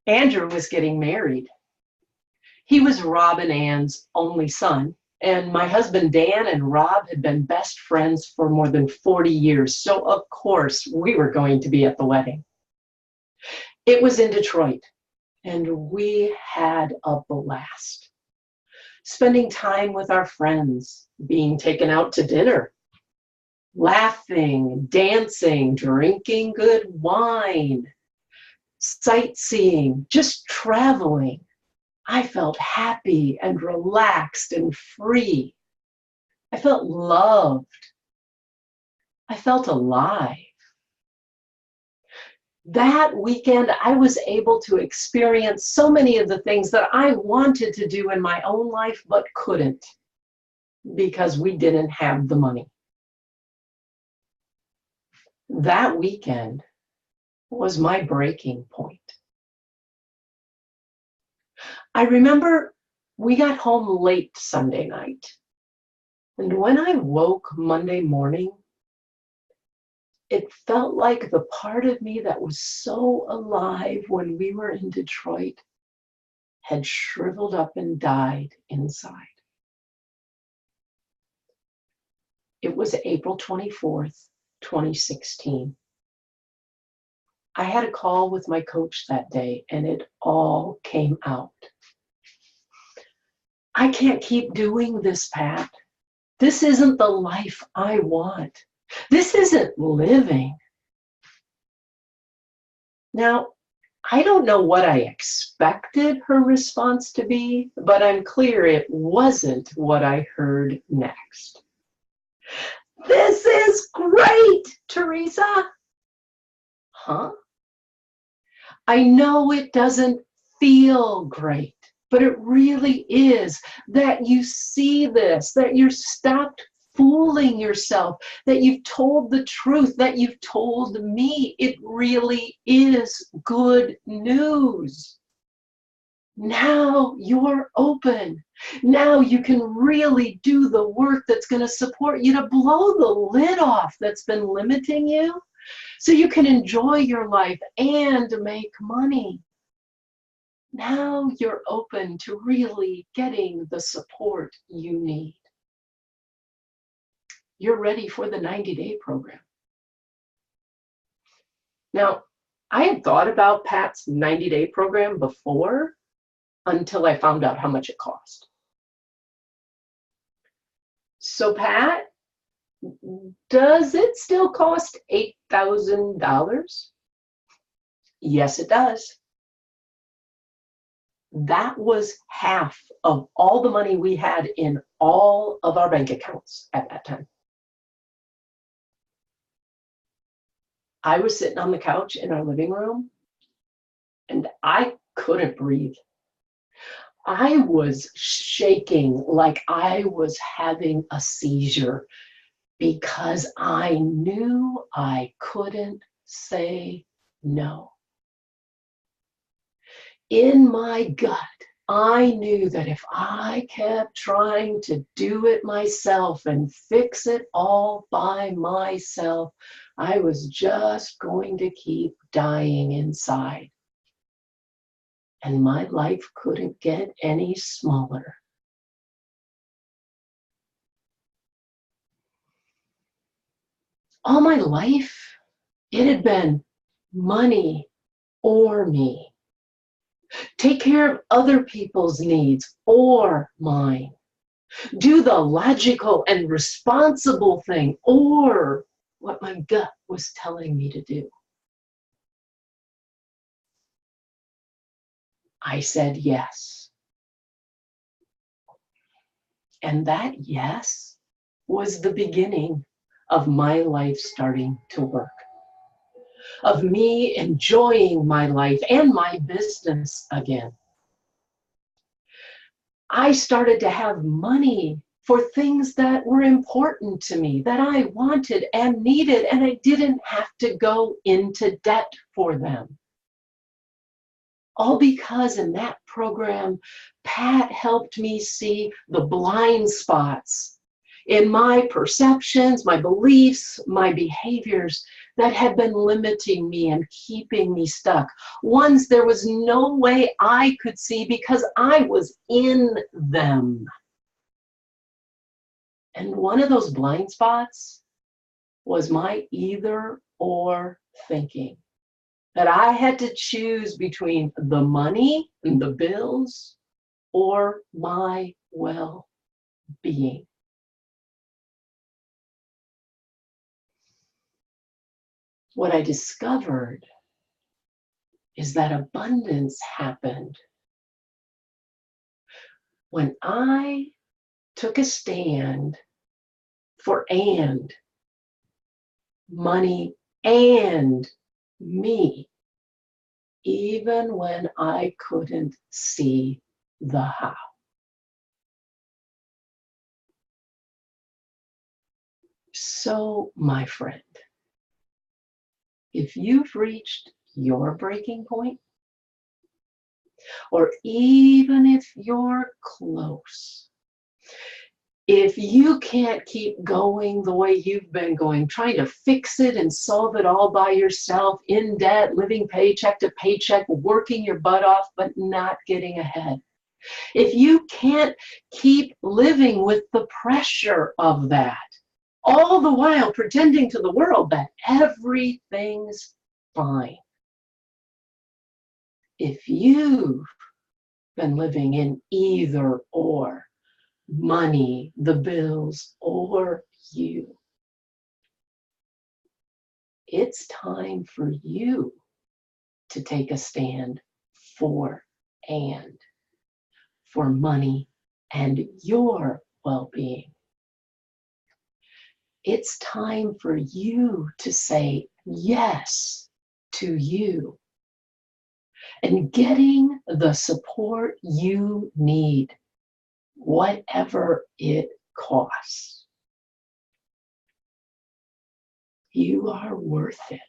Andrew was getting married. He was Rob and Ann's only son, and my husband Dan and Rob had been best friends for more than 40 years, so of course we were going to be at the wedding. It was in Detroit, and we had a blast. Spending time with our friends, being taken out to dinner, laughing, dancing, drinking good wine, sightseeing, just traveling. I felt happy and relaxed and free. I felt loved. I felt alive. That weekend, I was able to experience so many of the things that I wanted to do in my own life, but couldn't because we didn't have the money. That weekend was my breaking point. I remember we got home late Sunday night, and when I woke Monday morning, it felt like the part of me that was so alive when we were in Detroit had shriveled up and died inside. It was April 24th, 2016. I had a call with my coach that day, and it all came out. I can't keep doing this, Pat. This isn't the life I want. This isn't living. Now, I don't know what I expected her response to be, but I'm clear it wasn't what I heard next. This is great, Teresa. Huh? I know it doesn't feel great, but it really is that you see this, that you're stopped fooling yourself, that you've told the truth, that you've told me. It really is good news. Now you're open. Now you can really do the work that's going to support you to blow the lid off that's been limiting you so you can enjoy your life and make money. Now you're open to really getting the support you need. You're ready for the 90-day program. Now, I had thought about Pat's 90-day program before until I found out how much it cost. So, Pat, does it still cost $8,000? Yes, it does. That was half of all the money we had in all of our bank accounts at that time. I was sitting on the couch in our living room, and I couldn't breathe. I was shaking like I was having a seizure because I knew I couldn't say no. In my gut, I knew that if I kept trying to do it myself and fix it all by myself, I was just going to keep dying inside. And my life couldn't get any smaller. All my life, it had been money or me. Take care of other people's needs or mine. Do the logical and responsible thing or what my gut was telling me to do. I said yes. And that yes was the beginning of my life starting to work, of me enjoying my life and my business again. I started to have money for things that were important to me, that I wanted and needed, and I didn't have to go into debt for them. All because in that program, Pat helped me see the blind spots in my perceptions, my beliefs, my behaviors that had been limiting me and keeping me stuck. Ones there was no way I could see because I was in them. And one of those blind spots was my either or thinking. That I had to choose between the money and the bills or my well-being. What I discovered is that abundance happened when I took a stand for money and me, even when I couldn't see the how. So, my friend, if you've reached your breaking point, or even if you're close, if you can't keep going the way you've been going, trying to fix it and solve it all by yourself, in debt, living paycheck to paycheck, working your butt off, but not getting ahead. If you can't keep living with the pressure of that, all the while pretending to the world that everything's fine. If you've been living in either or, money, the bills, or you, it's time for you to take a stand for money and your well-being. It's time for you to say yes to you and getting the support you need, whatever it costs. You are worth it.